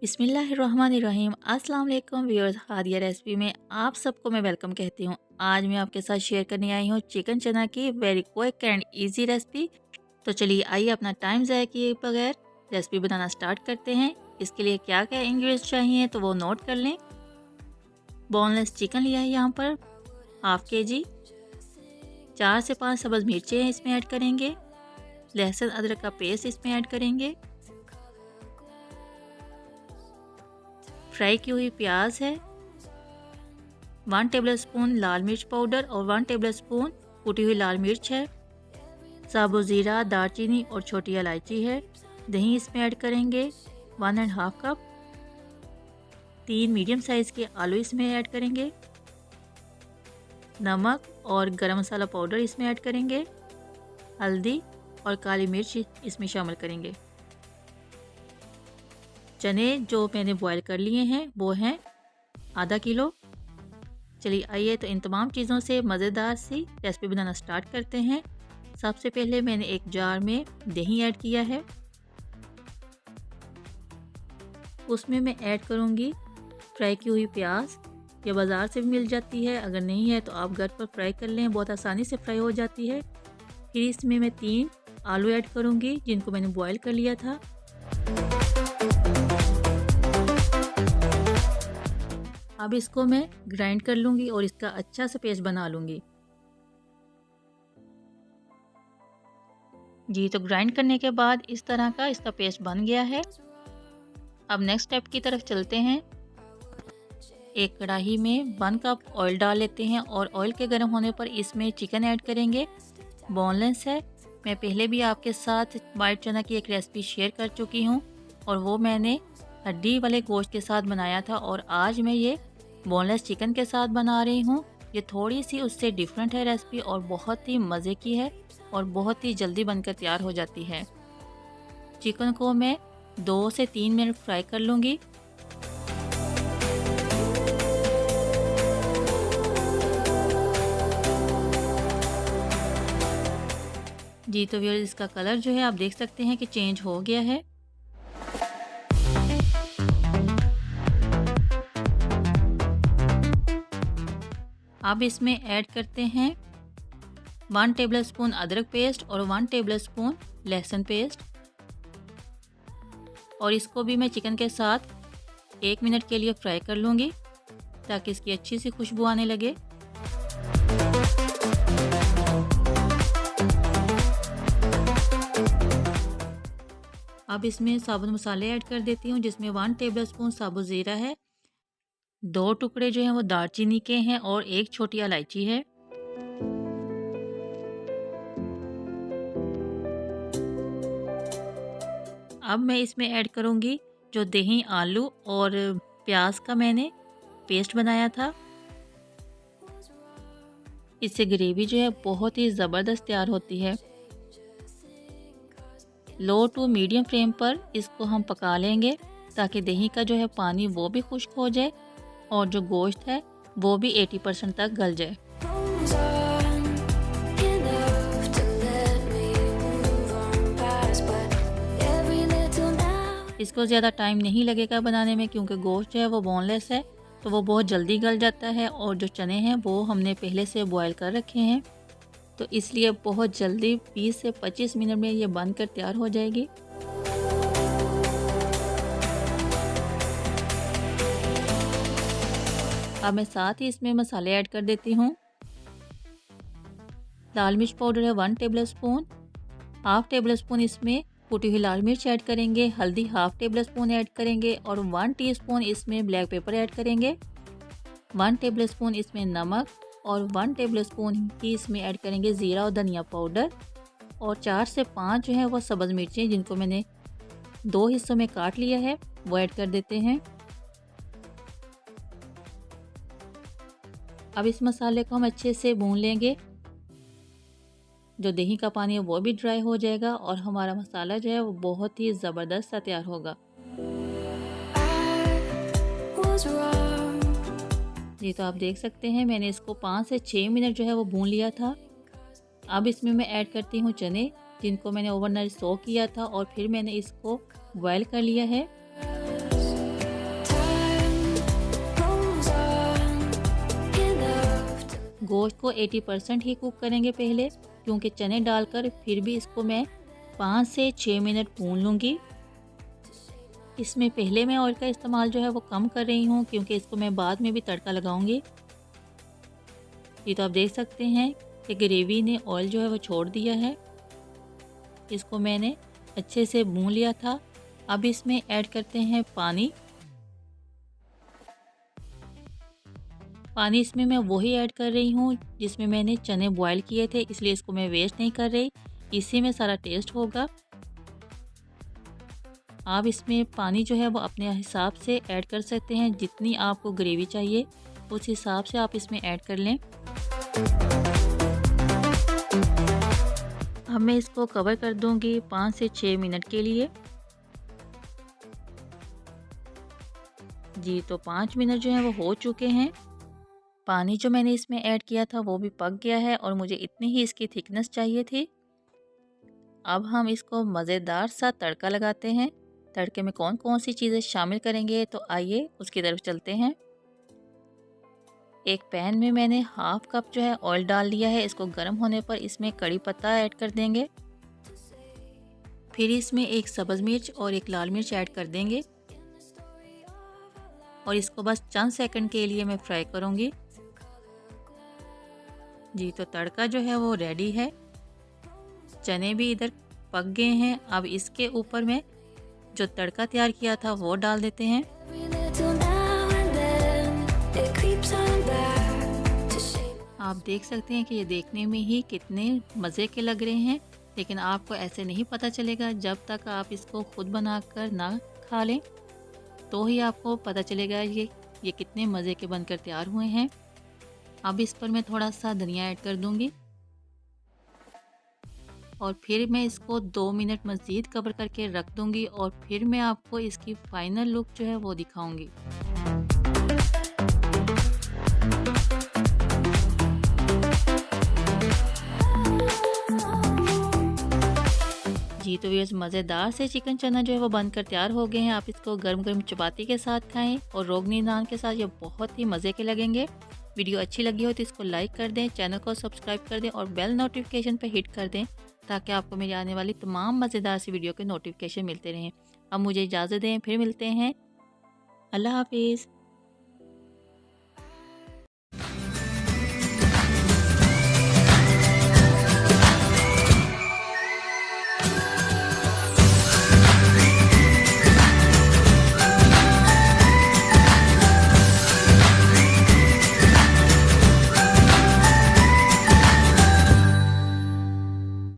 बिस्मिल्लाहिर्रहमानिर्रहीम। अस्सलाम वालेकुम व्यूअर्स, हादिया रेसिपी में आप सबको मैं वेलकम कहती हूँ। आज मैं आपके साथ शेयर करने आई हूँ चिकन चना की very quick and easy recipe. तो चलिए आइए अपना टाइम ज़ाया किए बगैर रेसिपी बनाना स्टार्ट करते हैं। इसके लिए क्या क्या इंग्रेडिएंट्स चाहिए तो वो नोट कर लें। बोनलेस चिकन लिया है यहाँ पर हाफ़ kg। 4 से 5 सब्ज़ मिर्चें इसमें ऐड करेंगे। लहसुन अदरक का पेस्ट इसमें ऐड करेंगे। फ्राई की हुई प्याज है। 1 टेबलस्पून लाल मिर्च पाउडर और 1 टेबलस्पून कुटी हुई लाल मिर्च है। साबुत ज़ीरा, दालचीनी और छोटी इलायची है। दही इसमें ऐड करेंगे 1.5 कप। 3 मीडियम साइज़ के आलू इसमें ऐड करेंगे। नमक और गरम मसाला पाउडर इसमें ऐड करेंगे। हल्दी और काली मिर्च इसमें शामिल करेंगे। चने जो मैंने बॉईल कर लिए हैं वो हैं आधा किलो। चलिए आइए तो इन तमाम चीज़ों से मज़ेदार सी रेसिपी बनाना स्टार्ट करते हैं। सबसे पहले मैंने एक जार में दही ऐड किया है। उसमें मैं ऐड करूँगी फ्राई की हुई प्याज। ये बाज़ार से भी मिल जाती है, अगर नहीं है तो आप घर पर फ्राई कर लें, बहुत आसानी से फ्राई हो जाती है। फिर इसमें मैं 3 आलू ऐड करूँगी जिनको मैंने बॉईल कर लिया था। अब इसको मैं ग्राइंड कर लूँगी और इसका अच्छा सा पेस्ट बना लूँगी। जी तो ग्राइंड करने के बाद इस तरह का इसका पेस्ट बन गया है। अब नेक्स्ट स्टेप की तरफ चलते हैं। एक कढ़ाई में 1 कप ऑयल डाल लेते हैं और ऑयल के गर्म होने पर इसमें चिकन ऐड करेंगे। बोनलेस है। मैं पहले भी आपके साथ वाइट चना की एक रेसिपी शेयर कर चुकी हूँ और वो मैंने हड्डी वाले गोश्त के साथ बनाया था, और आज मैं ये बोनलेस चिकन के साथ बना रही हूँ। ये थोड़ी सी उससे डिफरेंट है रेसिपी और बहुत ही मज़े की है और बहुत ही जल्दी बनकर तैयार हो जाती है। चिकन को मैं 2 से 3 मिनट फ्राई कर लूँगी। जी तो व्यूअर्स, इसका कलर जो है आप देख सकते हैं कि चेंज हो गया है। अब इसमें ऐड करते हैं 1 टेबलस्पून अदरक पेस्ट और 1 टेबलस्पून लहसुन पेस्ट, और इसको भी मैं चिकन के साथ 1 मिनट के लिए फ्राई कर लूँगी ताकि इसकी अच्छी सी खुशबू आने लगे। अब इसमें साबुत मसाले ऐड कर देती हूँ, जिसमें 1 टेबलस्पून साबुत ज़ीरा है, 2 टुकड़े जो हैं वो दालचीनी के हैं और 1 छोटी इलायची है। अब मैं इसमें ऐड करूँगी जो दही, आलू और प्याज का मैंने पेस्ट बनाया था। इससे ग्रेवी जो है बहुत ही ज़बरदस्त तैयार होती है। लो टू मीडियम फ्लेम पर इसको हम पका लेंगे ताकि दही का जो है पानी वो भी खुश्क हो जाए और जो गोश्त है वो भी 80% तक गल जाए। इसको ज़्यादा टाइम नहीं लगेगा बनाने में क्योंकि गोश्त जो है वो बोनलेस है, तो वो बहुत जल्दी गल जाता है, और जो चने हैं वो हमने पहले से बॉईल कर रखे हैं, तो इसलिए बहुत जल्दी 20 से 25 मिनट में ये बनकर तैयार हो जाएगी। अब मैं साथ ही इसमें मसाले ऐड कर देती हूँ। लाल मिर्च पाउडर है 1 टेबलस्पून। हाफ़ टेबलस्पून इसमें कुटी हुई लाल मिर्च ऐड करेंगे। हल्दी हाफ़ टेबलस्पून ऐड करेंगे और 1 टीस्पून इसमें ब्लैक पेपर ऐड करेंगे। 1 टेबलस्पून इसमें नमक और 1 टेबलस्पून ही इसमें ऐड करेंगे ज़ीरा और धनिया पाउडर, और 4 से 5 जो है वो सब्ज़ मिर्चें जिनको मैंने 2 हिस्सों में काट लिया है वो ऐड कर देते हैं। अब इस मसाले को हम अच्छे से भून लेंगे। जो दही का पानी है वो भी ड्राई हो जाएगा और हमारा मसाला जो है वो बहुत ही ज़बरदस्त सा तैयार होगा। जी तो आप देख सकते हैं मैंने इसको 5 से 6 मिनट जो है वो भून लिया था। अब इसमें मैं ऐड करती हूँ चने, जिनको मैंने ओवरनाइट सो किया था और फिर मैंने इसको बॉयल कर लिया है। गोश्त को 80% ही कुक करेंगे पहले, क्योंकि चने डालकर फिर भी इसको मैं 5 से 6 मिनट भून लूँगी। इसमें पहले मैं ऑयल का इस्तेमाल जो है वो कम कर रही हूँ, क्योंकि इसको मैं बाद में भी तड़का लगाऊंगी। ये तो आप देख सकते हैं कि ग्रेवी ने ऑयल जो है वो छोड़ दिया है। इसको मैंने अच्छे से भून लिया था। अब इसमें ऐड करते हैं पानी। पानी इसमें मैं वही ऐड कर रही हूँ जिसमें मैंने चने बॉयल किए थे, इसलिए इसको मैं वेस्ट नहीं कर रही, इसी में सारा टेस्ट होगा। आप इसमें पानी जो है वो अपने हिसाब से ऐड कर सकते हैं, जितनी आपको ग्रेवी चाहिए उस हिसाब से आप इसमें ऐड कर लें। अब मैं इसको कवर कर दूंगी 5 से 6 मिनट के लिए। जी तो 5 मिनट जो है वो हो चुके हैं। पानी जो मैंने इसमें ऐड किया था वो भी पक गया है और मुझे इतनी ही इसकी थिकनेस चाहिए थी। अब हम इसको मज़ेदार सा तड़का लगाते हैं। तड़के में कौन कौन सी चीज़ें शामिल करेंगे, तो आइए उसकी तरफ चलते हैं। एक पैन में मैंने हाफ कप जो है ऑयल डाल लिया है। इसको गर्म होने पर इसमें कड़ी पत्ता ऐड कर देंगे। फिर इसमें एक सब्ज़ मिर्च और एक लाल मिर्च ऐड कर देंगे और इसको बस चंद सेकंड के लिए मैं फ्राई करूँगी। जी तो तड़का जो है वो रेडी है। चने भी इधर पक गए हैं। अब इसके ऊपर मैं जो तड़का तैयार किया था वो डाल देते हैं। आप देख सकते हैं कि ये देखने में ही कितने मज़े के लग रहे हैं, लेकिन आपको ऐसे नहीं पता चलेगा जब तक आप इसको खुद बनाकर ना खा लें, तो ही आपको पता चलेगा ये कितने मज़े के बनकर तैयार हुए हैं। अब इस पर मैं थोड़ा सा धनिया ऐड कर दूंगी और फिर मैं इसको 2 मिनट मज़ीद कवर करके रख दूंगी और फिर मैं आपको इसकी फाइनल लुक जो है वो दिखाऊंगी। जी तो ये मज़ेदार से चिकन चना जो है वो बनकर तैयार हो गए हैं। आप इसको गर्म गर्म चपाती के साथ खाएं और रोगनी नान के साथ, ये बहुत ही मज़े के लगेंगे। वीडियो अच्छी लगी हो तो इसको लाइक कर दें, चैनल को सब्सक्राइब कर दें और बेल नोटिफिकेशन पर हिट कर दें, ताकि आपको मेरी आने वाली तमाम मज़ेदार सी वीडियो के नोटिफिकेशन मिलते रहें। अब मुझे इजाज़त दें, फिर मिलते हैं। अल्लाह हाफिज़।